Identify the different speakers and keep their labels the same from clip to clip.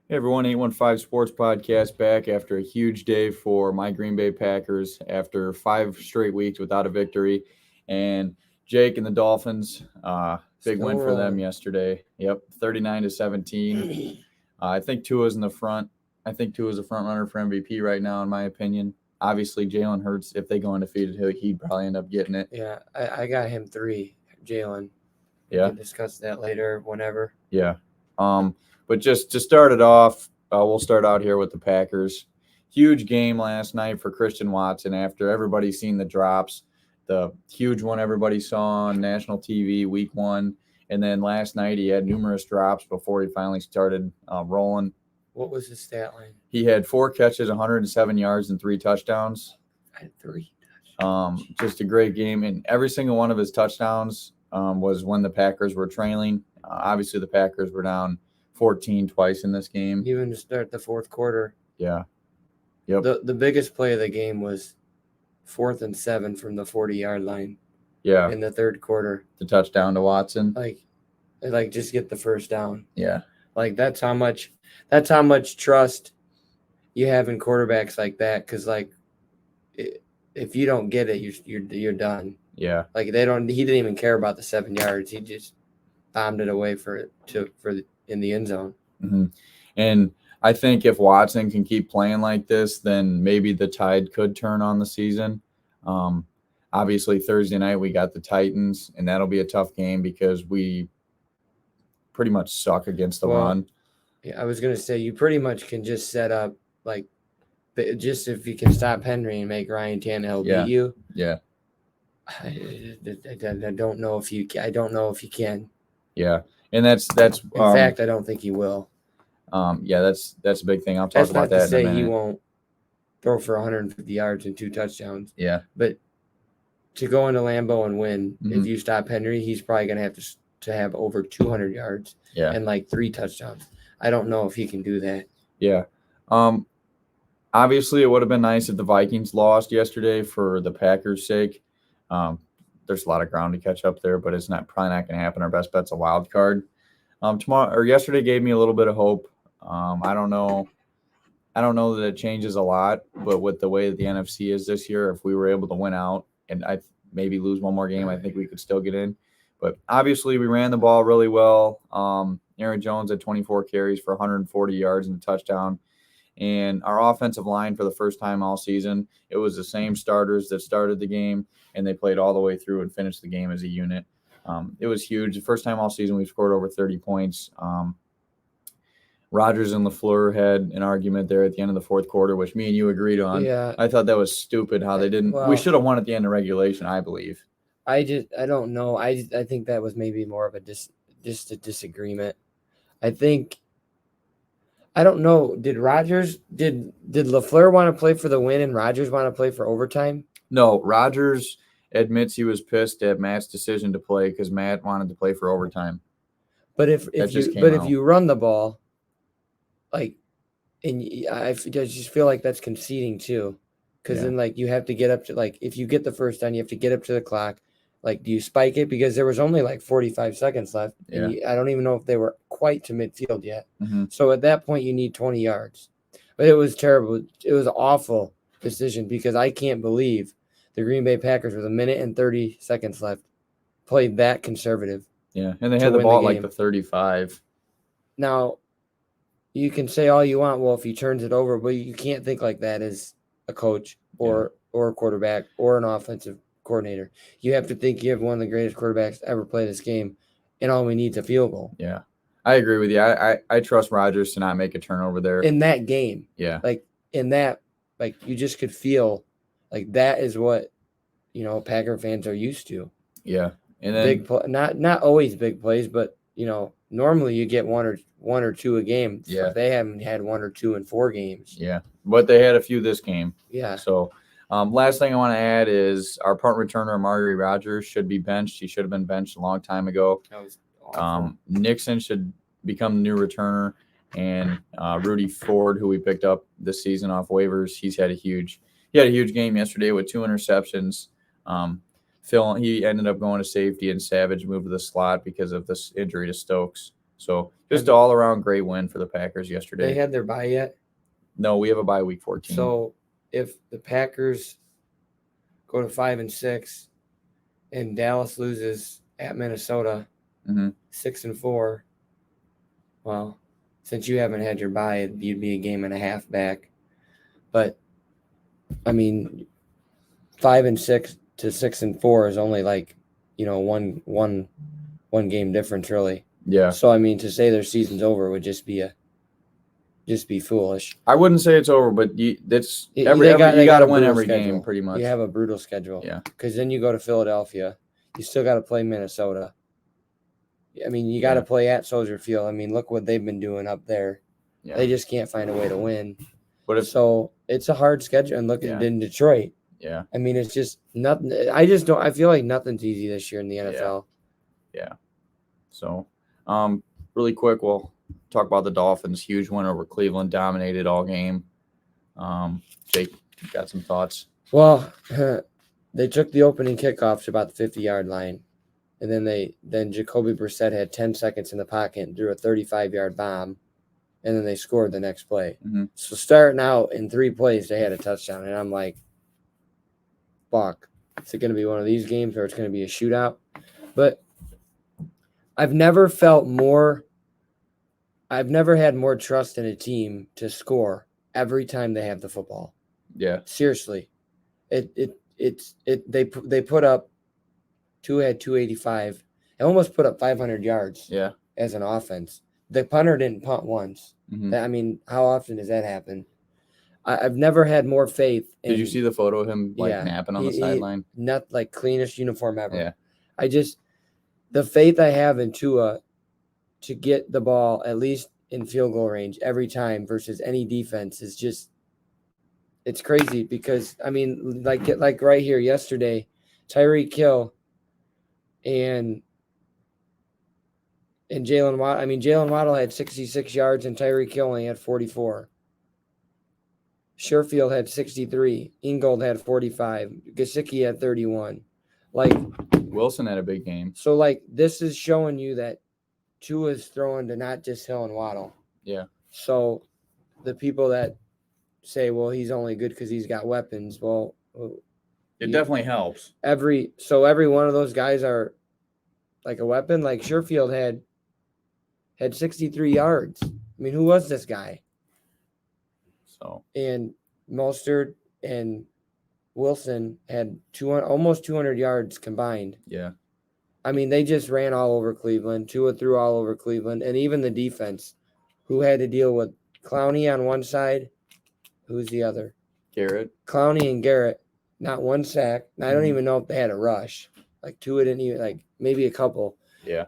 Speaker 1: Hey everyone, 815 Sports Podcast back after a huge day for my Green Bay Packers after 5 straight weeks without a victory. And Jake and the Dolphins, big
Speaker 2: Still
Speaker 1: win for them
Speaker 2: rolling.
Speaker 1: yesterday. Yep, 39-17. I think Tua's in the front. I think Tua's a front runner for MVP right now, in my opinion. Obviously, Jalen Hurts, if they go undefeated, he'd probably end up getting it.
Speaker 2: Yeah, I got him 3, Jalen. We
Speaker 1: Yeah.
Speaker 2: can discuss that later, whenever.
Speaker 1: Yeah. But just to start it off, we'll start out here with the Packers. Huge game last night for Christian Watson after everybody's seen the drops. The huge one everybody saw on national TV week 1. And then last night he had numerous drops before he finally started rolling.
Speaker 2: What was his stat line?
Speaker 1: He had 4 catches, 107 yards, and 3 touchdowns.
Speaker 2: I had 3.
Speaker 1: Just a great game. And every single one of his touchdowns was when the Packers were trailing. Obviously, the Packers were down 14 twice in this game.
Speaker 2: Even to start the fourth quarter.
Speaker 1: Yeah. Yep.
Speaker 2: The biggest play of the game was 4th and 7 from the 40-yard line.
Speaker 1: Yeah.
Speaker 2: In the third quarter.
Speaker 1: The touchdown to Watson.
Speaker 2: Like just get the first down.
Speaker 1: Yeah.
Speaker 2: Like that's how much trust you have in quarterbacks like that. Because if you don't get it, you're done.
Speaker 1: Yeah.
Speaker 2: Like he didn't even care about the 7 yards. He just bombed it away in the end zone.
Speaker 1: Mm-hmm. And I think if Watson can keep playing like this, then maybe the tide could turn on the season. Obviously, Thursday night we got the Titans, and that'll be a tough game because we pretty much suck against the run.
Speaker 2: Yeah, I was going to say you pretty much can just set up, just if you can stop Henry and make Ryan Tannehill beat you.
Speaker 1: Yeah.
Speaker 2: I don't know if you can.
Speaker 1: Yeah. And that's
Speaker 2: in fact, I don't think he will.
Speaker 1: Yeah, that's a big thing. I'll talk about that in a minute. That's not to say
Speaker 2: he won't throw for 150 yards and 2 touchdowns.
Speaker 1: Yeah.
Speaker 2: But to go into Lambeau and win, if you stop Henry, he's probably going to have to have over 200 yards and 3 touchdowns. I don't know if he can do that.
Speaker 1: Yeah. Obviously, it would have been nice if the Vikings lost yesterday for the Packers' sake. There's a lot of ground to catch up there, but it's probably not going to happen. Our best bet's a wild card. Yesterday gave me a little bit of hope. I don't know that it changes a lot, but with the way that the NFC is this year, if we were able to win out and I maybe lose one more game, I think we could still get in. But obviously, we ran the ball really well. Aaron Jones had 24 carries for 140 yards and a touchdown. And our offensive line, for the first time all season, it was the same starters that started the game, and they played all the way through and finished the game as a unit. It was huge. The first time all season we scored over 30 points. Rodgers and LaFleur had an argument there at the end of the fourth quarter, which me and you agreed on.
Speaker 2: Yeah.
Speaker 1: I thought that was stupid how they didn't. We should have won at the end of regulation, I believe.
Speaker 2: I don't know. I think that was maybe more of a disagreement. I don't know. Did LaFleur want to play for the win and Rodgers want to play for overtime?
Speaker 1: No, Rodgers admits he was pissed at Matt's decision to play because Matt wanted to play for overtime.
Speaker 2: But if you run the ball, I just feel like that's conceding too, because then you have to get up to if you get the first down, you have to get up to the clock. Do you spike it? Because there was only 45 seconds left.
Speaker 1: Yeah.
Speaker 2: And I don't even know if they were quite to midfield yet.
Speaker 1: Mm-hmm.
Speaker 2: So at that point, you need 20 yards. But it was terrible. It was an awful decision because I can't believe the Green Bay Packers with 1 minute and 30 seconds left played that conservative.
Speaker 1: Yeah, and they had the ball at the 35.
Speaker 2: Now, you can say all you want, well, if he turns it over, but you can't think like that as a coach or a quarterback or an offensive coordinator. You have to think you have one of the greatest quarterbacks to ever play this game, and all we need is a field goal.
Speaker 1: Yeah, I agree with you. I trust Rodgers to not make a turnover there
Speaker 2: in that game.
Speaker 1: Yeah,
Speaker 2: you just could feel that is what Packer fans are used to.
Speaker 1: Yeah, and then
Speaker 2: not always big plays, but normally you get one or two a game.
Speaker 1: Yeah,
Speaker 2: but they haven't had 1 or 2 in 4 games.
Speaker 1: Yeah, but they had a few this game.
Speaker 2: Yeah.
Speaker 1: So. Last thing I want to add is our punt returner, Amari Rodgers, should be benched. He should have been benched a long time ago.
Speaker 2: That was awful.
Speaker 1: Nixon should become the new returner, and Rudy Ford, who we picked up this season off waivers, he had a huge game yesterday with 2 interceptions. He ended up going to safety, and Savage moved to the slot because of this injury to Stokes. So just an all-around great win for the Packers yesterday.
Speaker 2: They had their bye yet?
Speaker 1: No, we have a bye week 14.
Speaker 2: So if the Packers go to 5-6 and Dallas loses at Minnesota 6-4, well, since you haven't had your bye, you'd be a game and a half back. But I mean, 5-6 to 6-4 is only like, one game difference really.
Speaker 1: Yeah.
Speaker 2: So I mean, to say their season's over would just be foolish.
Speaker 1: I wouldn't say it's over, but you got to win every game pretty much.
Speaker 2: You have a brutal schedule.
Speaker 1: Yeah.
Speaker 2: Because then you go to Philadelphia, you still got to play Minnesota. I mean, you got to play at Soldier Field. I mean, look what they've been doing up there. Yeah. They just can't find a way to win. So it's a hard schedule. And look at in Detroit.
Speaker 1: Yeah.
Speaker 2: I mean, it's just nothing. I feel like nothing's easy this year in the NFL.
Speaker 1: Yeah. So, really quick, we'll talk about the Dolphins. Huge win over Cleveland, dominated all game. Jake, you got some thoughts?
Speaker 2: Well, they took the opening kickoff to about the 50-yard line. And then Jacoby Brissett had 10 seconds in the pocket and threw a 35-yard bomb. And then they scored the next play. Mm-hmm. So starting out in 3 plays, they had a touchdown. And I'm like, fuck. Is it going to be one of these games or it's going to be a shootout? But I've never had more trust in a team to score every time they have the football.
Speaker 1: Yeah.
Speaker 2: Seriously. They put up Tua had 285. They almost put up 500 yards.
Speaker 1: Yeah.
Speaker 2: As an offense. The punter didn't punt once. Mm-hmm. I mean, how often does that happen? I've never had more faith.
Speaker 1: Did you see the photo of him napping on the sideline?
Speaker 2: Not like cleanest uniform ever.
Speaker 1: Yeah.
Speaker 2: The faith I have in Tua to get the ball at least in field goal range every time versus any defense is just, it's crazy because, I mean, like right here yesterday, Tyreek Hill and Jalen Waddle. I mean, Jalen Waddle had 66 yards and Tyreek Hill only had 44. Sherfield had 63. Ingold had 45. Gesicki had 31.
Speaker 1: Wilson had a big game.
Speaker 2: So, this is showing you that Tua's throwing to not just Hill and Waddle.
Speaker 1: Yeah.
Speaker 2: So, the people that say, well, he's only good because he's got weapons, well,
Speaker 1: it definitely helps.
Speaker 2: Every one of those guys are like a weapon. Like Sherfield had 63 yards. I mean, who was this guy?
Speaker 1: So.
Speaker 2: And Mostert and Wilson had almost 200 yards combined.
Speaker 1: Yeah.
Speaker 2: I mean, they just ran all over Cleveland. Tua threw all over Cleveland. And even the defense, who had to deal with Clowney on one side. Who's the other?
Speaker 1: Garrett.
Speaker 2: Clowney and Garrett. Not one sack. And I don't even know if they had a rush. Tua didn't even, maybe a couple.
Speaker 1: Yeah.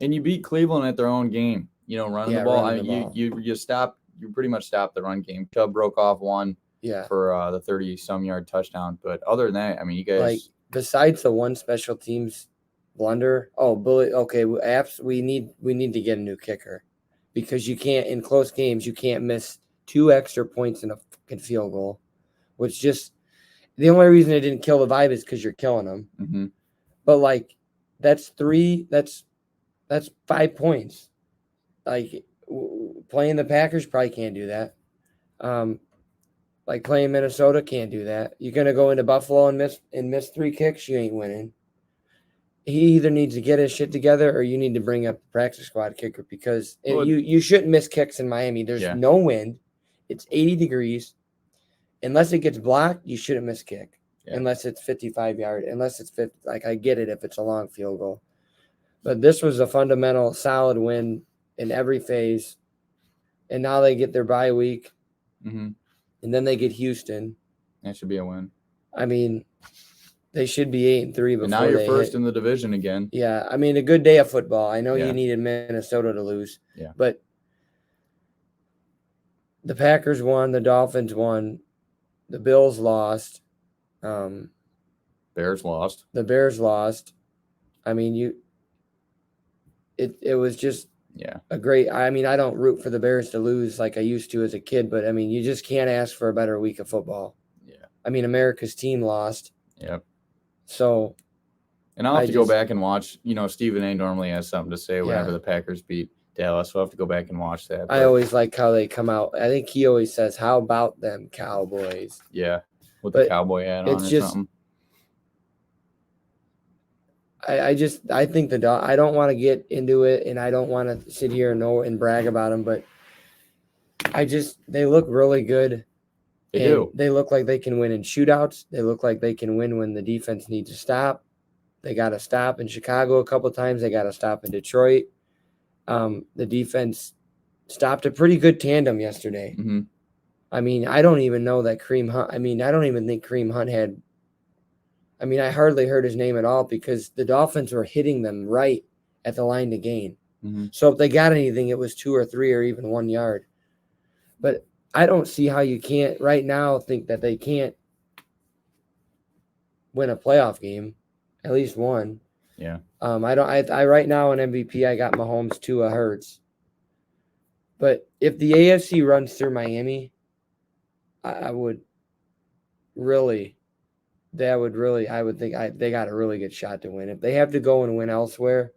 Speaker 2: And
Speaker 1: you beat Cleveland at their own game. Running the ball. You pretty much stopped the run game. Chubb broke off one for the 30-some yard touchdown. But other than that, I mean, you guys
Speaker 2: besides the one special teams blunder. Oh, bullet. Okay, we need to get a new kicker because you can't in close games. You can't miss 2 extra points in a fucking field goal, which just the only reason it didn't kill the vibe is because you're killing them.
Speaker 1: Mm-hmm.
Speaker 2: But that's 3. That's 5 points. Playing the Packers probably can't do that. Playing Minnesota can't do that. You're gonna go into Buffalo and miss 3 kicks, you ain't winning. He either needs to get his shit together or you need to bring up the practice squad kicker because you shouldn't miss kicks in Miami. There's no wind. It's 80 degrees. Unless it gets blocked, you shouldn't miss kick. Yeah. Unless it's 55 yard. Unless it's 50. I get it if it's a long field goal. But this was a fundamental solid win in every phase. And now they get their bye week.
Speaker 1: Mm-hmm.
Speaker 2: And then they get Houston.
Speaker 1: That should be a win.
Speaker 2: I mean, they should be 8-3 before.
Speaker 1: And now you're first in the division again.
Speaker 2: Yeah, I mean, a good day of football. I know you needed Minnesota to lose.
Speaker 1: Yeah.
Speaker 2: But the Packers won, the Dolphins won, the Bills lost.
Speaker 1: Bears lost.
Speaker 2: The Bears lost. I mean, it was just a great. I mean, I don't root for the Bears to lose like I used to as a kid, but I mean, you just can't ask for a better week of football.
Speaker 1: Yeah.
Speaker 2: I mean, America's team lost.
Speaker 1: Yep.
Speaker 2: So
Speaker 1: And I'll have to go back and watch. Stephen A. normally has something to say whenever the Packers beat Dallas, so I'll have to go back and watch that.
Speaker 2: I always like how they come out. I think he always says, "How about them Cowboys?"
Speaker 1: Yeah, with the cowboy hat on or something.
Speaker 2: I think I don't want to get into it, and I don't want to sit here and brag about them, but they look really good.
Speaker 1: They do.
Speaker 2: They look like they can win in shootouts. They look like they can win when the defense needs to stop. They got to stop in Chicago a couple of times. They got to stop in Detroit. The defense stopped a pretty good tandem yesterday.
Speaker 1: Mm-hmm.
Speaker 2: I mean, I don't even know that Kareem Hunt. I mean, I don't even think Kareem Hunt had. I mean, I hardly heard his name at all because the Dolphins were hitting them right at the line to gain.
Speaker 1: Mm-hmm.
Speaker 2: So if they got anything, it was 2 or 3 or even 1 yard. But I don't see how you can't right now think that they can't win a playoff game, at least one.
Speaker 1: Yeah.
Speaker 2: I right now in MVP I got Mahomes to Hurts. But if the AFC runs through Miami, I would think they got a really good shot to win. If they have to go and win elsewhere,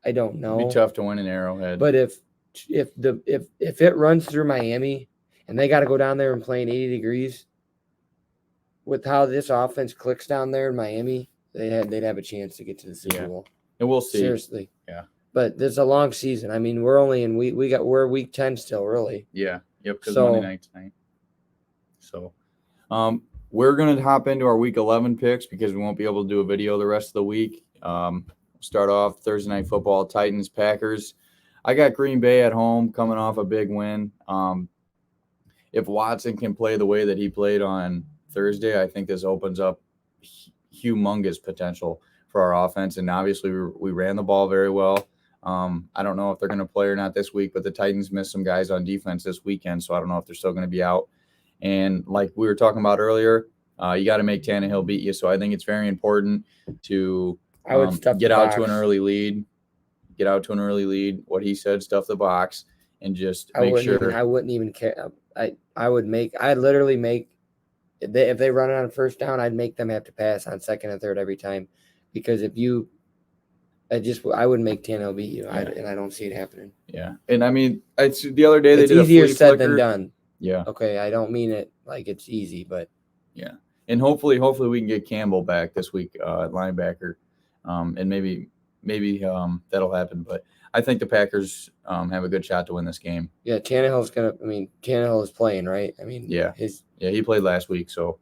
Speaker 2: I don't know.
Speaker 1: It'd be tough to win in Arrowhead.
Speaker 2: But if it runs through Miami and they got to go down there and play in 80 degrees, with how this offense clicks down there in Miami, they'd have a chance to get to the Super Bowl.
Speaker 1: And we'll see.
Speaker 2: Seriously.
Speaker 1: Yeah.
Speaker 2: But there's a long season. I mean, we're only in we're week 10 still, really.
Speaker 1: Yeah. Yep. Because Monday night tonight. So, we're gonna hop into our week 11 picks because we won't be able to do a video the rest of the week. Start off Thursday Night Football, Titans, Packers. I got Green Bay at home coming off a big win. If Watson can play the way that he played on Thursday, I think this opens up humongous potential for our offense. And obviously, we ran the ball very well. I don't know if they're going to play or not this week, but the Titans missed some guys on defense this weekend, so I don't know if they're still going to be out. And like we were talking about earlier, you got to make Tannehill beat you. So I think it's very important to get out to an early lead. Get out to an early lead. What he said, stuff the box, and just make sure.
Speaker 2: I wouldn't even care. I'd literally make. If they run it on first down, I'd make them have to pass on second and third every time, because I would make Tannehill beat you, and I don't see it happening.
Speaker 1: Yeah, and I mean, it's the other day it's
Speaker 2: easier said than done.
Speaker 1: Yeah.
Speaker 2: Okay, I don't mean it like it's easy, but
Speaker 1: yeah, and hopefully we can get Campbell back this week at linebacker, and maybe that'll happen. But I think the Packers have a good shot to win this game.
Speaker 2: Yeah, Tannehill is playing, right? I mean,
Speaker 1: yeah, he played last week, so.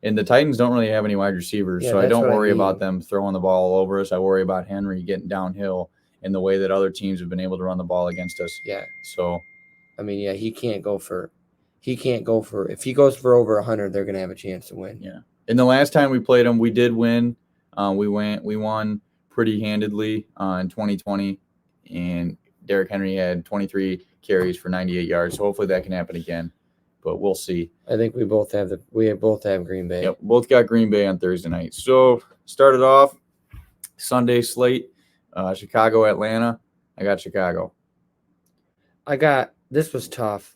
Speaker 1: And the Titans don't really have any wide receivers, so I don't worry about them throwing the ball all over us. I worry about Henry getting downhill in the way that other teams have been able to run the ball against us.
Speaker 2: Yeah.
Speaker 1: So,
Speaker 2: I mean, yeah, if he goes for over 100, they're going to have a chance to win.
Speaker 1: Yeah. And the last time we played them, we did win. We won pretty handedly in 2020, and Derrick Henry had 23 carries for 98 yards. So hopefully that can happen again. But we'll see.
Speaker 2: I think we both have Green Bay.
Speaker 1: Yep, both got Green Bay on Thursday night. So started off Sunday slate, Chicago, Atlanta. I got Chicago.
Speaker 2: This was tough.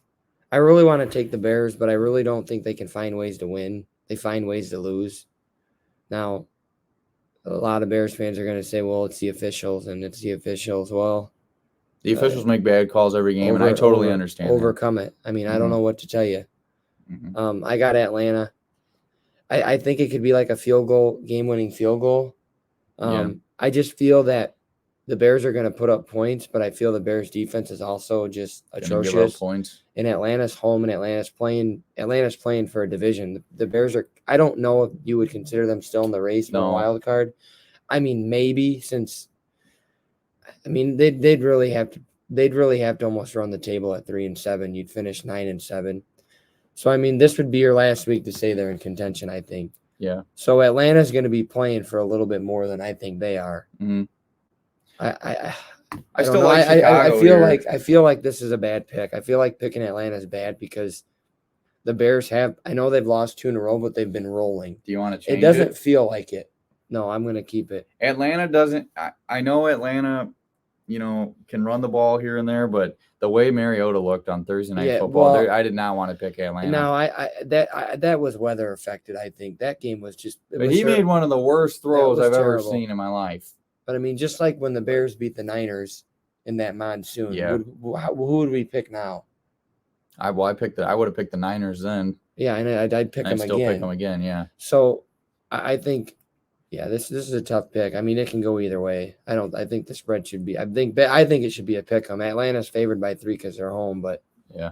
Speaker 2: I really want to take the Bears, but I really don't think they can find ways to win. They find ways to lose. Now, a lot of Bears fans are going to say, well, it's the officials, and it's the officials. Well,
Speaker 1: the officials make bad calls every game, and I totally understand.
Speaker 2: Overcome it. I mean, I don't know what to tell you.
Speaker 1: Mm-hmm.
Speaker 2: I got Atlanta. I think it could be like a game-winning field goal. I just feel that the Bears are going to put up points, but I feel the Bears' defense is also just atrocious.
Speaker 1: Give up points.
Speaker 2: And Atlanta's home, and Atlanta's playing for a division. The Bears are. I don't know if you would consider them still in the race for a wild card. I mean, maybe since. I mean, they'd really have to almost run the table at 3-7. You'd finish 9-7. So I mean, this would be your last week to say they're in contention, I think.
Speaker 1: Yeah.
Speaker 2: So Atlanta's going to be playing for a little bit more than I think they are.
Speaker 1: Mm-hmm.
Speaker 2: I
Speaker 1: still like Chicago.
Speaker 2: I feel like this is a bad pick. I feel like picking Atlanta is bad because the Bears I know they've lost 2 in a row, but they've been rolling.
Speaker 1: Do you want to change it?
Speaker 2: It doesn't feel like it. No, I'm going to keep it.
Speaker 1: Atlanta doesn't. I know Atlanta can run the ball here and there, but the way Mariota looked on Thursday Night Football, I did not want to pick Atlanta.
Speaker 2: No, that was weather affected. I think that game was just.
Speaker 1: But he made one of the worst throws I've ever seen in my life.
Speaker 2: But I mean, just like when the Bears beat the Niners in that monsoon, who would we pick now?
Speaker 1: I would have picked the Niners then.
Speaker 2: Yeah, and I'd pick them again.
Speaker 1: Still pick them again, yeah.
Speaker 2: So I think, this is a tough pick. I mean, it can go either way. I think the spread should be. I think it should be a pick 'em. Atlanta's favored by 3 because they're home, but
Speaker 1: yeah.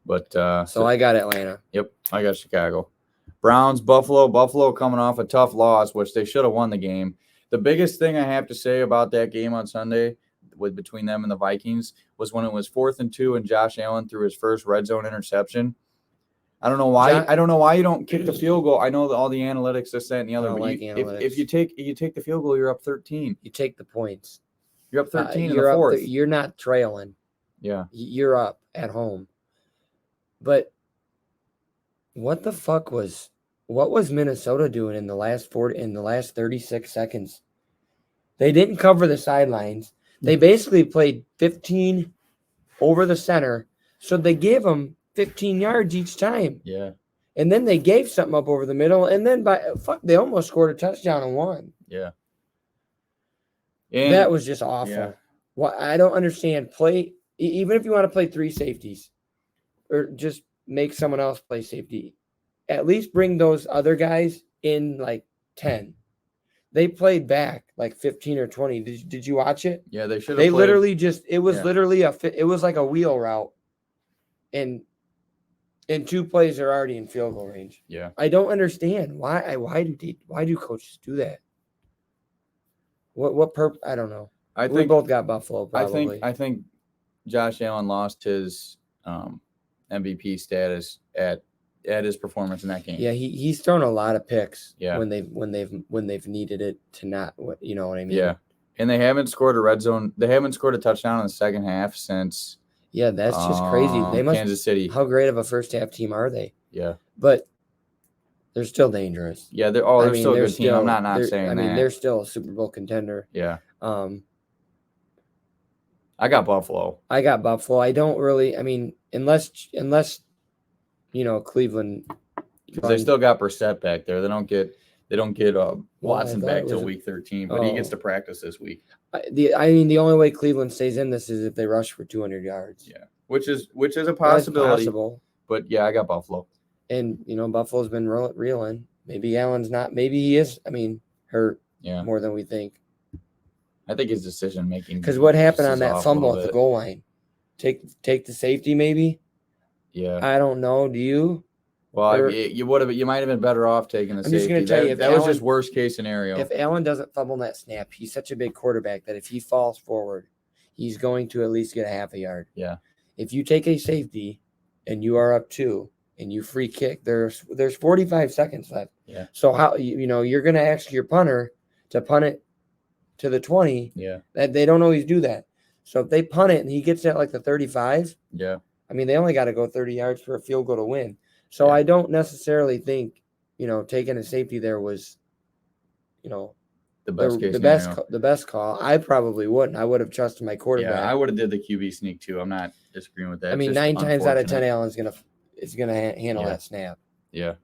Speaker 1: But
Speaker 2: so I got Atlanta.
Speaker 1: Yep, I got Chicago. Browns, Buffalo. Buffalo coming off a tough loss, which they should have won the game. The biggest thing I have to say about that game on Sunday, between them and the Vikings, was when it was 4th and 2 and Josh Allen threw his first red zone interception. I don't know why you don't kick the field goal. I know all the analytics, this, that, and the other. But if you take the field goal, you're up 13.
Speaker 2: You take the points.
Speaker 1: You're up 13 in the fourth.
Speaker 2: You're not trailing.
Speaker 1: Yeah.
Speaker 2: You're up at home. But what was Minnesota doing in the last 36 seconds? They didn't cover the sidelines. They basically played 15 over the center, so they gave them 15 yards each time.
Speaker 1: Yeah.
Speaker 2: And then they gave something up over the middle, and then they almost scored a touchdown and won.
Speaker 1: Yeah.
Speaker 2: And that was just awful.
Speaker 1: Yeah.
Speaker 2: Well, I don't understand. Even if you want to play 3 safeties, or just make someone else play safety, at least bring those other guys in like 10. They played back like 15 or 20. Did you watch it?
Speaker 1: Yeah, they should have.
Speaker 2: They literally literally it was like a wheel route, and 2 plays are already in field goal range.
Speaker 1: Yeah,
Speaker 2: I don't understand why do coaches do that? What purpose? I don't know. We both got Buffalo. Probably.
Speaker 1: I think Josh Allen lost his MVP status at his performance in that game.
Speaker 2: Yeah, he's thrown a lot of picks.
Speaker 1: Yeah.
Speaker 2: when they've needed it to not. You know what I mean?
Speaker 1: Yeah, and they haven't scored a red zone. They haven't scored a touchdown in the second half since.
Speaker 2: Yeah, that's just crazy. They must.
Speaker 1: Kansas City.
Speaker 2: How great of a first half team are they?
Speaker 1: Yeah,
Speaker 2: but they're still dangerous.
Speaker 1: Yeah, they're still a good team. I'm not saying that.
Speaker 2: I mean, they're still a Super Bowl contender.
Speaker 1: Yeah. I got Buffalo.
Speaker 2: I don't really. I mean, unless Cleveland,
Speaker 1: because they still got Brissett back there. They don't get Watson back till week 13, but he gets to practice this week.
Speaker 2: The only way Cleveland stays in this is if they rush for 200 yards.
Speaker 1: Yeah, which is a possibility.
Speaker 2: Possible.
Speaker 1: But yeah, I got Buffalo.
Speaker 2: And Buffalo's been reeling. Maybe Allen's not. Maybe he is. I mean, hurt more than we think.
Speaker 1: I think his decision making.
Speaker 2: Because what happened on that fumble at the goal line? Take the safety, maybe.
Speaker 1: Yeah.
Speaker 2: I don't know. Do you?
Speaker 1: Well, you might have been better off taking the safety.
Speaker 2: I'm just going to tell you,
Speaker 1: that was just worst case scenario.
Speaker 2: If Allen doesn't fumble that snap, he's such a big quarterback that if he falls forward, he's going to at least get a half a yard.
Speaker 1: Yeah.
Speaker 2: If you take a safety and you are up 2 and you free kick, there's 45 seconds left.
Speaker 1: Yeah.
Speaker 2: So how you're going to ask your punter to punt it to the 20.
Speaker 1: Yeah.
Speaker 2: That they don't always do that. So if they punt it and he gets at like the 35.
Speaker 1: Yeah.
Speaker 2: I mean, they only got to go 30 yards for a field goal to win. So I don't necessarily think, taking a safety there was, the best call. I probably wouldn't. I would have trusted my quarterback.
Speaker 1: Yeah, I would have did the QB sneak too. I'm not disagreeing with that.
Speaker 2: I mean, 9 times out of 10, Allen's gonna handle that snap.
Speaker 1: Yeah.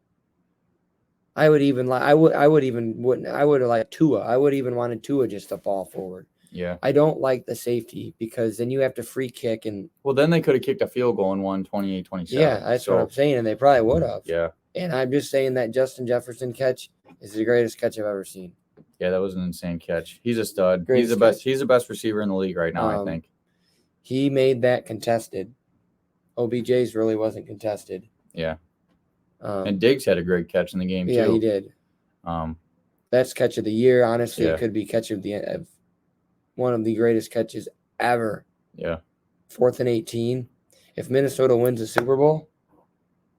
Speaker 2: I would have liked Tua. I would even wanted Tua just to fall forward.
Speaker 1: Yeah.
Speaker 2: I don't like the safety because then you have to free kick and.
Speaker 1: Well, then they could have kicked a field goal and won 28-27.
Speaker 2: Yeah, that's what I'm saying, and they probably would have.
Speaker 1: Yeah.
Speaker 2: And I'm just saying that Justin Jefferson catch is the greatest catch I've ever seen.
Speaker 1: Yeah, that was an insane catch. He's a stud. He's the best receiver in the league right now, I think.
Speaker 2: He made that contested. OBJ's really wasn't contested.
Speaker 1: Yeah. And Diggs had a great catch in the game, too.
Speaker 2: Yeah, he did. That's catch of the year. Honestly, it could be catch of one of the greatest catches ever.
Speaker 1: Yeah.
Speaker 2: 4th and 18. If Minnesota wins the Super Bowl,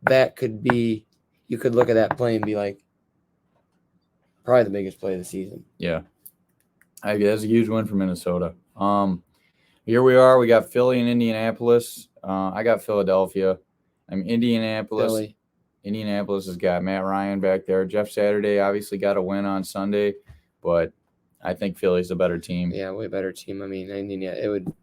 Speaker 2: that could be – you could look at that play and be like, probably the biggest play of the season.
Speaker 1: Yeah. I guess a huge win for Minnesota. Here we are. We got Philly and Indianapolis. I got Philadelphia. Indianapolis.
Speaker 2: Philly.
Speaker 1: Indianapolis has got Matt Ryan back there. Jeff Saturday obviously got a win on Sunday, but I think Philly's a better team.
Speaker 2: Yeah, way better team. I mean, it would.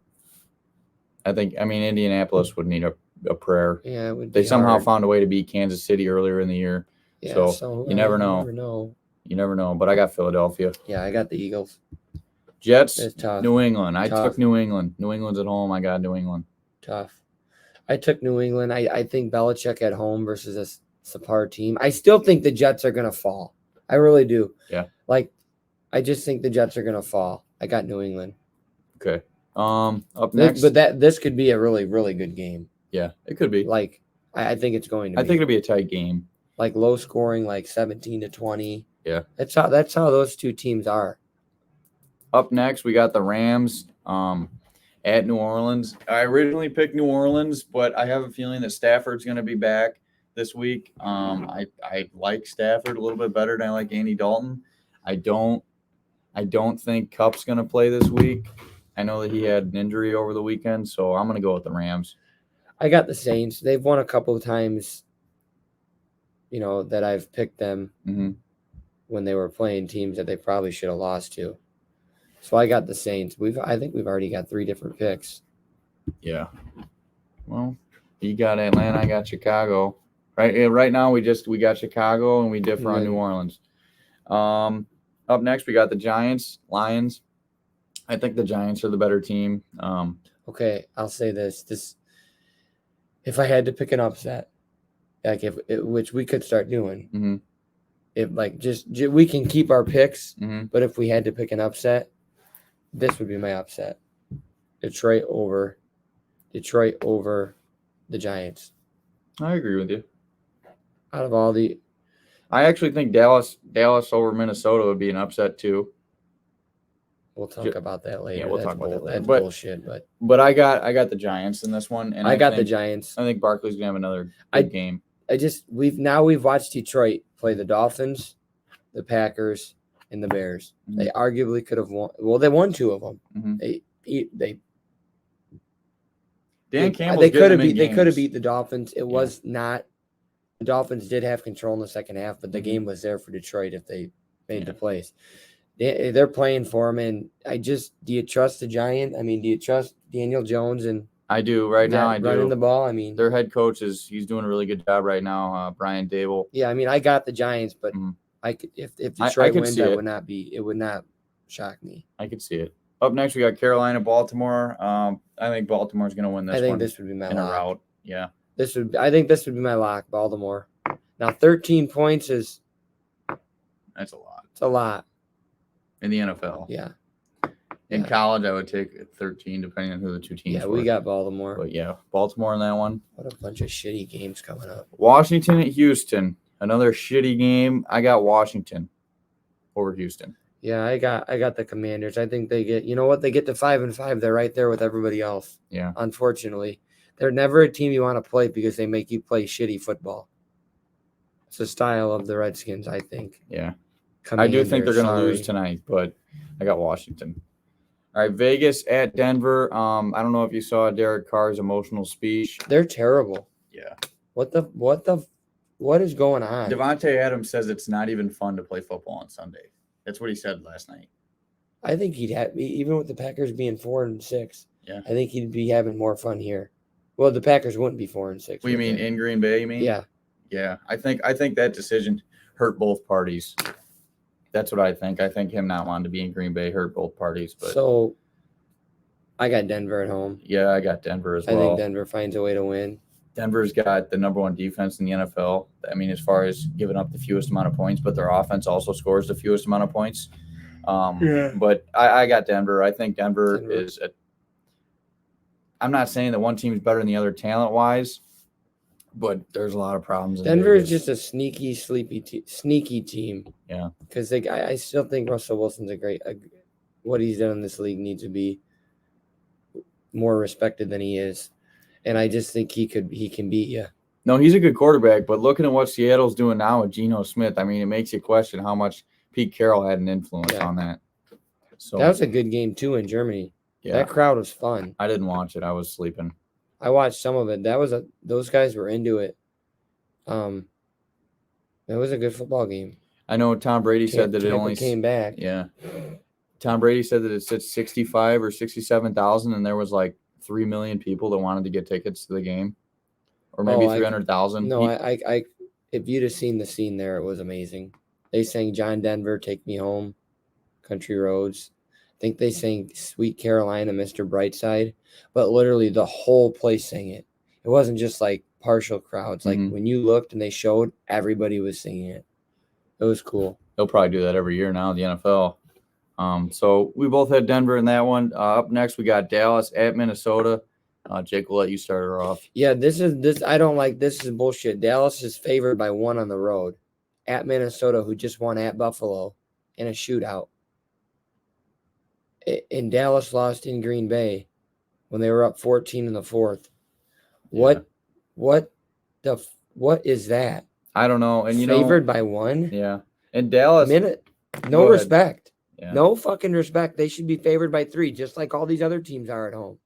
Speaker 1: Indianapolis would need a prayer.
Speaker 2: Yeah, it would.
Speaker 1: They somehow found a way to beat Kansas City earlier in the year.
Speaker 2: Yeah,
Speaker 1: so you never know. You never know. But I got Philadelphia.
Speaker 2: Yeah, I got the Eagles.
Speaker 1: Jets.
Speaker 2: It's tough.
Speaker 1: New England. I took New England. New England's at home. I got New England.
Speaker 2: Tough. I took New England. I think Belichick at home versus a subpar team. I still think the Jets are gonna fall. I really do.
Speaker 1: Yeah.
Speaker 2: I just think the Jets are gonna fall. I got New England.
Speaker 1: Okay. Up next.
Speaker 2: This could be a really, really good game.
Speaker 1: Yeah, it could be.
Speaker 2: I think it's going to be.
Speaker 1: I think it'll be a tight game.
Speaker 2: Low scoring, 17-20.
Speaker 1: Yeah.
Speaker 2: That's how those two teams are.
Speaker 1: Up next, we got the Rams at New Orleans. I originally picked New Orleans, but I have a feeling that Stafford's going to be back this week. I like Stafford a little bit better than I like Andy Dalton. I don't think Kupp's going to play this week. I know that he had an injury over the weekend, so I'm going to go with the Rams.
Speaker 2: I got the Saints. They've won a couple of times, that I've picked them when they were playing teams that they probably should have lost to. So I got the Saints. I think we've already got 3 different picks.
Speaker 1: Yeah. Well, you got Atlanta, I got Chicago. Right now we got Chicago and we differ on New Orleans. Up next we got the Giants, Lions. I think the Giants are the better team.
Speaker 2: Okay, I'll say this. If I had to pick an upset, which we could start doing, if we can keep our picks, but if we had to pick an upset, this would be my upset. Detroit over the Giants.
Speaker 1: I agree with you.
Speaker 2: Out of all
Speaker 1: I actually think Dallas over Minnesota would be an upset too.
Speaker 2: We'll talk about that later.
Speaker 1: Yeah, we'll talk about that later.
Speaker 2: That's bullshit.
Speaker 1: But I got the Giants in this one, and I
Speaker 2: got the Giants.
Speaker 1: I think Barkley's gonna have another good game.
Speaker 2: We've watched Detroit play the Dolphins, the Packers, and the Bears. They arguably could have won. Well, they won 2 of them.
Speaker 1: Dan Campbell.
Speaker 2: They could have beat the Dolphins. It was not. The Dolphins did have control in the second half, but the game was there for Detroit if they made the plays. They're playing for him, and do you trust the Giant? I mean, do you trust Daniel Jones? And
Speaker 1: I do now. I do.
Speaker 2: Running the ball. I mean,
Speaker 1: their head coach he's doing a really good job right now. Brian Dable.
Speaker 2: Yeah, I mean, I got the Giants, but I could if Detroit wins, it would not shock me.
Speaker 1: I could see it. Up next, we got Carolina, Baltimore. I think Baltimore's going to win this one.
Speaker 2: I think this would be my lock.
Speaker 1: Route. Yeah.
Speaker 2: I think this would be my lock, Baltimore. Now, 13 points is.
Speaker 1: That's a lot.
Speaker 2: It's a lot.
Speaker 1: In the NFL.
Speaker 2: Yeah.
Speaker 1: In college, I would take 13, depending on who the 2 teams were.
Speaker 2: We got Baltimore.
Speaker 1: But yeah, Baltimore in that one.
Speaker 2: What a bunch of shitty games coming up.
Speaker 1: Washington at Houston. Another shitty game. I got Washington over Houston.
Speaker 2: Yeah, I got the Commanders. I think they get, they get to 5-5. They're right there with everybody else.
Speaker 1: Yeah.
Speaker 2: Unfortunately. They're never a team you want to play because they make you play shitty football. It's the style of the Redskins, I think.
Speaker 1: Yeah. I do think they're going to lose tonight, but I got Washington. All right, Vegas at Denver. I don't know if you saw Derek Carr's emotional speech.
Speaker 2: They're terrible.
Speaker 1: Yeah.
Speaker 2: What is going on?
Speaker 1: Devontae Adams says it's not even fun to play football on Sunday. That's what he said last night.
Speaker 2: I think even with the Packers being 4-6.
Speaker 1: Yeah.
Speaker 2: I think he'd be having more fun here. Well, the Packers wouldn't be 4-6.
Speaker 1: What do you mean in Green Bay? You mean?
Speaker 2: Yeah.
Speaker 1: Yeah. I think that decision hurt both parties. That's what I think. I think him not wanting to be in Green Bay hurt both parties. But
Speaker 2: so I got Denver at home.
Speaker 1: Yeah, I got Denver as well.
Speaker 2: I think Denver finds a way to win.
Speaker 1: Denver's got the number 1 defense in the NFL. I mean, as far as giving up the fewest amount of points, but their offense also scores the fewest amount of points. But I got Denver. I think Denver is I'm not saying that one team is better than the other talent-wise, but there's a lot of problems.
Speaker 2: Denver is just a sneaky team.
Speaker 1: Yeah.
Speaker 2: Because I still think Russell Wilson's what he's done in this league needs to be more respected than he is. And I just think he can beat you.
Speaker 1: No, he's a good quarterback, but looking at what Seattle's doing now with Geno Smith, I mean, it makes you question how much Pete Carroll had an influence on that. So
Speaker 2: that was a good game, too, in Germany. Yeah. That crowd was fun.
Speaker 1: I didn't watch it. I was sleeping.
Speaker 2: I watched some of it. Those guys were into it. It was a good football game.
Speaker 1: I know Tom Brady said that it only
Speaker 2: came back.
Speaker 1: Yeah. Tom Brady said that it's at 65 or 67,000, and there was like 3 million people that wanted to get tickets to the game, or maybe 300,000.
Speaker 2: No, I if you'd have seen the scene there, it was amazing. They sang John Denver, Take Me Home, Country Roads. I think they sang Sweet Carolina, Mr. Brightside, but literally the whole place sang it. It wasn't just like partial crowds. Like when you looked and they showed, everybody was singing it. It was cool.
Speaker 1: They'll probably do that every year now in the NFL. So we both had Denver in that one. Up next, we got Dallas at Minnesota. Jake, we'll let you start her off.
Speaker 2: Yeah, this. I don't like this. Is bullshit. Dallas is favored by 1 on the road at Minnesota, who just won at Buffalo in a shootout. And Dallas lost in Green Bay when they were up 14 in the fourth. What is that?
Speaker 1: I don't know. And
Speaker 2: favored by 1.
Speaker 1: Yeah. And Dallas,
Speaker 2: no respect. Yeah. No fucking respect. They should be favored by 3, just like all these other teams are at home.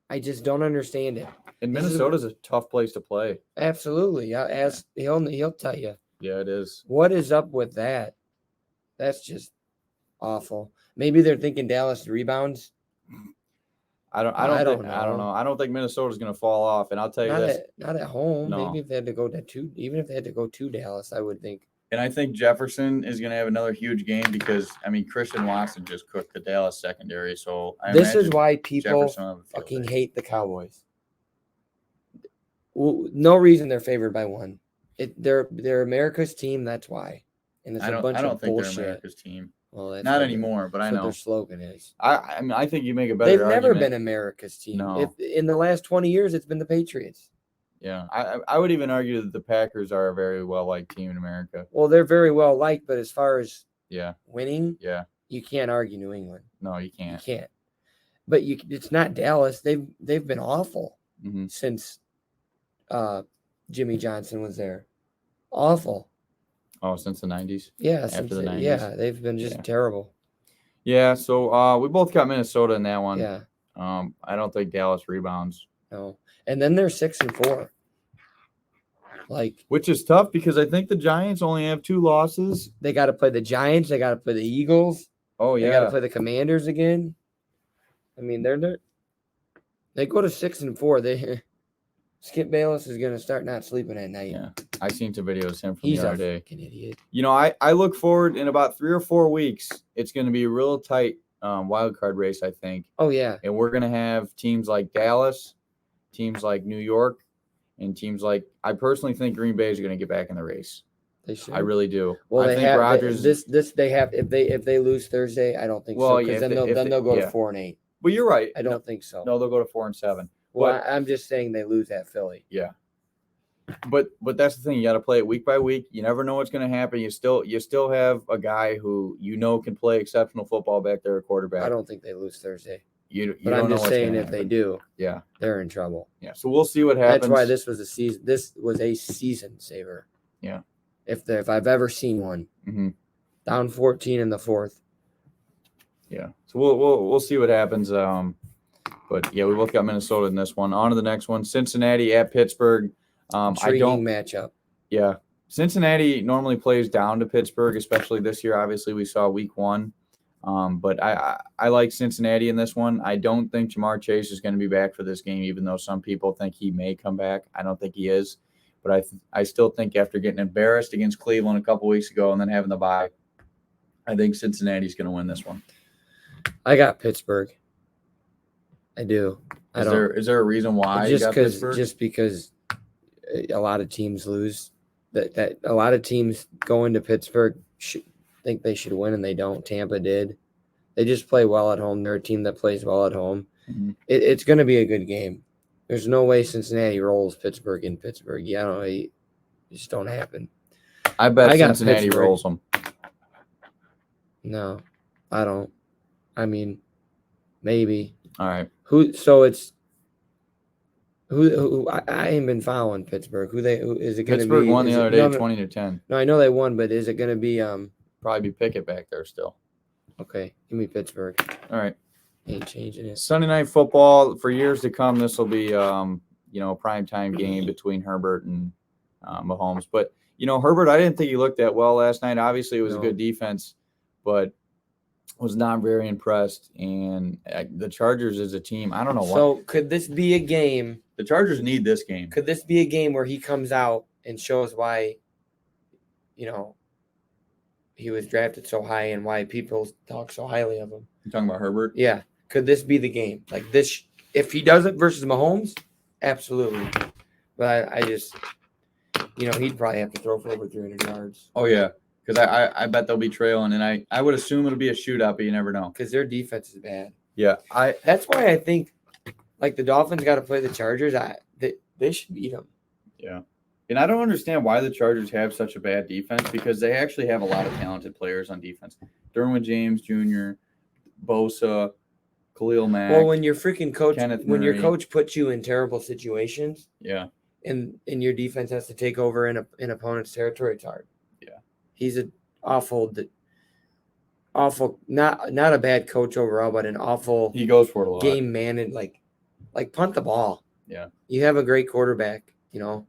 Speaker 2: I just don't understand it.
Speaker 1: And Minnesota's a tough place to play.
Speaker 2: Absolutely. He'll tell you.
Speaker 1: Yeah, it is.
Speaker 2: What is up with that? That's just awful. Maybe they're thinking Dallas rebounds.
Speaker 1: I don't know. I don't think Minnesota's going to fall off. And I'll tell you
Speaker 2: not at home.
Speaker 1: No.
Speaker 2: Maybe if they had to go to 2, even if they had to go to Dallas, I would think.
Speaker 1: And I think Jefferson is going to have another huge game because, Christian Watson just cooked the Dallas secondary. So
Speaker 2: this is why people fucking hate the Cowboys. No reason they're favored by 1. They're America's team. That's why. And it's a bunch of bullshit. I don't think they're America's
Speaker 1: team. Well, that's not anymore, but I know
Speaker 2: their slogan is.
Speaker 1: I think you make a better.
Speaker 2: They've never been America's team. No. In the last 20 years, it's been the Patriots.
Speaker 1: Yeah, I would even argue that the Packers are a very well-liked team in America.
Speaker 2: Well, they're very well-liked, but as far as winning,
Speaker 1: you
Speaker 2: can't argue New England.
Speaker 1: No, you can't.
Speaker 2: You can't. But it's not Dallas. They've been awful since Jimmy Johnson was there. Awful.
Speaker 1: Oh, since the 90s?
Speaker 2: Yeah, after the 90s. Yeah, they've been just terrible.
Speaker 1: Yeah, so we both got Minnesota in that one.
Speaker 2: Yeah.
Speaker 1: I don't think Dallas rebounds.
Speaker 2: No. And then they're 6-4.
Speaker 1: Which is tough because I think the Giants only have 2 losses.
Speaker 2: They got to play the Giants. They got to play the Eagles.
Speaker 1: Oh, yeah.
Speaker 2: They got to play the Commanders again. They go to 6-4. Skip Bayless is going to start not sleeping at night.
Speaker 1: Yeah. I seen some videos of him from the other day.
Speaker 2: He's a fucking idiot.
Speaker 1: I look forward in about 3 or 4 weeks. It's going to be a real tight wild card race, I think.
Speaker 2: Oh, yeah.
Speaker 1: And we're going to have teams like Dallas, teams like New York, and teams like – I personally think Green Bay is going to get back in the race.
Speaker 2: They should.
Speaker 1: I really do.
Speaker 2: Well,
Speaker 1: I think Rodgers –
Speaker 2: they have – if they lose Thursday, I don't think so. Because then they'll go to 4-8.
Speaker 1: Well, you're right.
Speaker 2: I don't think so.
Speaker 1: No, they'll go to 4-7.
Speaker 2: Well, I'm just saying they lose at Philly.
Speaker 1: Yeah. But that's the thing. You got to play it week by week. You never know what's going to happen. You still have a guy who can play exceptional football back there, a quarterback.
Speaker 2: I don't think they lose Thursday.
Speaker 1: But
Speaker 2: I'm just saying if they do, they're in trouble.
Speaker 1: Yeah. So we'll see what happens.
Speaker 2: That's why this was a season. This was a season saver.
Speaker 1: Yeah.
Speaker 2: If I've ever seen one.
Speaker 1: Mm-hmm.
Speaker 2: Down 14 in the 4th.
Speaker 1: Yeah. So we'll see what happens. But yeah, we both got Minnesota in this one. On to the next one. Cincinnati at Pittsburgh.
Speaker 2: Intriguing matchup.
Speaker 1: Yeah. Cincinnati normally plays down to Pittsburgh, especially this year. Obviously, we saw week 1. But I like Cincinnati in this one. I don't think Jamar Chase is going to be back for this game, even though some people think he may come back. I don't think he is. But I still think after getting embarrassed against Cleveland a couple weeks ago and then having the bye, I think Cincinnati's going to win this one.
Speaker 2: I got Pittsburgh. I do.
Speaker 1: Is there a reason why you got Pittsburgh?
Speaker 2: Just because a lot of teams lose. That a lot of teams go into Pittsburgh think they should win and they don't. Tampa did. They just play well at home. They're a team that plays well at home. Mm-hmm. It's going to be a good game. There's no way Cincinnati rolls Pittsburgh in Pittsburgh. Yeah, it just don't happen.
Speaker 1: I bet Cincinnati rolls them.
Speaker 2: No, I don't. Maybe.
Speaker 1: All right.
Speaker 2: Who I ain't been following Pittsburgh. Who is it going to be?
Speaker 1: Pittsburgh won the other day 20-10.
Speaker 2: No, I know they won, but is it going to be
Speaker 1: probably be Pickett back there still.
Speaker 2: Okay, give me Pittsburgh.
Speaker 1: All right.
Speaker 2: Ain't changing it.
Speaker 1: Sunday Night Football for years to come. This will be a primetime game between Herbert and Mahomes. But Herbert, I didn't think he looked that well last night. Obviously, it was a good defense, but was not very impressed. And the Chargers as a team, I don't know why.
Speaker 2: So could this be a game?
Speaker 1: The Chargers need this game.
Speaker 2: Could this be a game where he comes out and shows why, he was drafted so high and why people talk so highly of him?
Speaker 1: You talking about Herbert?
Speaker 2: Yeah. Could this be the game? Like this, if he does it versus Mahomes, absolutely. But I just, he'd probably have to throw for over 300 yards.
Speaker 1: Oh, yeah. Because I bet they'll be trailing, and I would assume it'll be a shootout, but you never know.
Speaker 2: Because their defense is bad.
Speaker 1: Yeah.
Speaker 2: That's why I think, like, the Dolphins got to play the Chargers. They should beat them.
Speaker 1: Yeah. And I don't understand why the Chargers have such a bad defense, because they actually have a lot of talented players on defense. Derwin James Jr., Bosa, Khalil Mack.
Speaker 2: Well, when your freaking coach,
Speaker 1: Kenneth
Speaker 2: when your
Speaker 1: Murray.
Speaker 2: coach puts you in terrible situations,
Speaker 1: Yeah.
Speaker 2: and your defense has to take over in opponent's territory, it's hard.
Speaker 1: Yeah.
Speaker 2: He's an awful, not a bad coach overall, but an awful
Speaker 1: He goes for it a lot.
Speaker 2: game man, and like punt the ball.
Speaker 1: Yeah.
Speaker 2: You have a great quarterback,
Speaker 1: Yeah.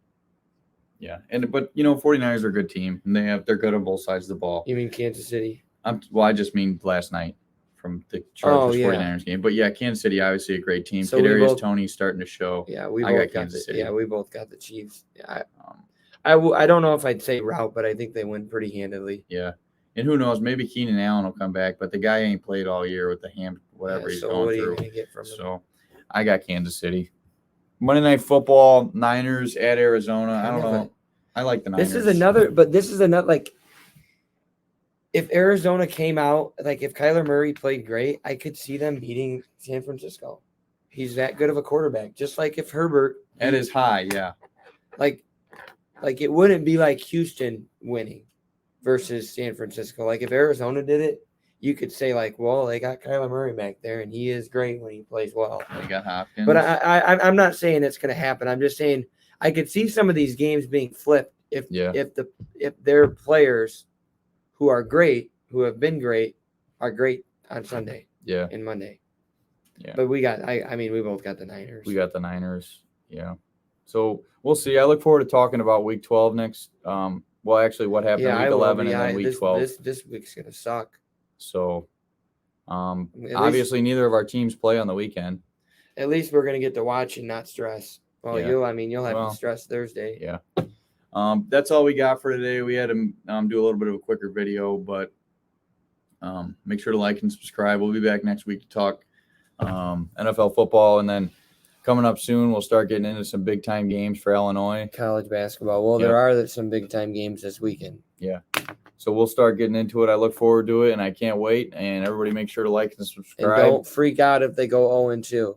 Speaker 1: But 49ers are a good team, and they're good on both sides of the ball.
Speaker 2: You mean Kansas City?
Speaker 1: I just mean last night from the Chargers 49ers game. But yeah, Kansas City obviously a great team.
Speaker 2: So
Speaker 1: Kadarius Toney's starting to show.
Speaker 2: Yeah,
Speaker 1: I got Kansas City.
Speaker 2: Yeah, we both got the Chiefs. Yeah, I don't know if I'd say route, but I think they win pretty handily.
Speaker 1: Yeah. And who knows, maybe Keenan Allen will come back, but the guy ain't played all year with the whatever he's going
Speaker 2: what are
Speaker 1: through.
Speaker 2: you gonna get from him?
Speaker 1: So I got Kansas City. Monday Night Football, Niners at Arizona. I don't know. I like the Niners.
Speaker 2: This is another, like, if Arizona came out, like, if Kyler Murray played great, I could see them beating San Francisco. He's that good of a quarterback. Just like if Herbert
Speaker 1: at his high, yeah.
Speaker 2: Like it wouldn't be like Houston winning versus San Francisco. Like if Arizona did it, you could say like, well, they got Kyler Murray back there, and he is great when he plays well.
Speaker 1: They got Hopkins.
Speaker 2: But I'm not saying it's going to happen. I'm just saying I could see some of these games being flipped if their players who are great, who have been great, are great on Sunday.
Speaker 1: Yeah.
Speaker 2: And Monday.
Speaker 1: Yeah.
Speaker 2: But we both got the Niners.
Speaker 1: We got the Niners. Yeah. So we'll see. I look forward to talking about Week 12 next. Well, actually, what happened in Week 11 and then Week 12.
Speaker 2: This week's gonna suck.
Speaker 1: So, obviously, neither of our teams play on the weekend.
Speaker 2: At least we're gonna get to watch and not stress. Well,
Speaker 1: yeah.
Speaker 2: you'll have to stress Thursday.
Speaker 1: Yeah. That's all we got for today. We had to do a little bit of a quicker video, but make sure to like and subscribe. We'll be back next week to talk NFL football, and then coming up soon, we'll start getting into some big-time games for Illinois.
Speaker 2: College basketball. Well, there are some big-time games this weekend.
Speaker 1: Yeah. So we'll start getting into it. I look forward to it, and I can't wait. And everybody make sure to like and subscribe.
Speaker 2: And don't freak out if they go 0-2.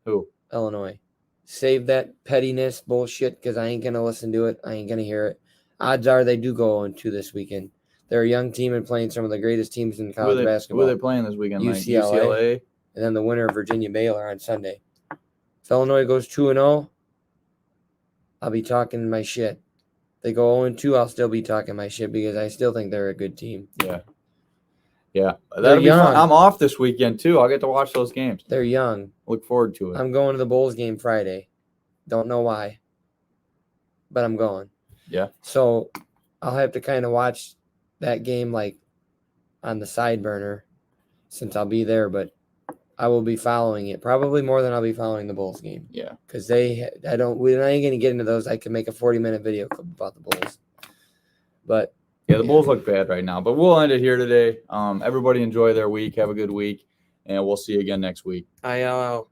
Speaker 1: Who?
Speaker 2: Illinois. Save that pettiness bullshit, because I ain't going to listen to it. I ain't going to hear it. Odds are they do go 0-2 this weekend. They're a young team and playing some of the greatest teams in college basketball.
Speaker 1: Who are they playing this weekend?
Speaker 2: UCLA. And then the winner of Virginia Baylor on Sunday. If Illinois goes 2-0, I'll be talking my shit. If they go 0-2, I'll still be talking my shit because I still think they're a good team.
Speaker 1: Yeah. Yeah. That'll be fun. I'm off this weekend, too. I'll get to watch those games.
Speaker 2: They're young.
Speaker 1: Look forward to it.
Speaker 2: I'm going to the Bulls game Friday. Don't know why, but I'm going.
Speaker 1: Yeah.
Speaker 2: So I'll have to kind of watch that game like on the side burner since I'll be there, but I will be following it probably more than I'll be following the Bulls game.
Speaker 1: Yeah.
Speaker 2: Because I ain't going to get into those. I can make a 40-minute video clip about the Bulls. But
Speaker 1: yeah, the Bulls look bad right now, but we'll end it here today. Everybody enjoy their week. Have a good week, and we'll see you again next week.
Speaker 2: ILL.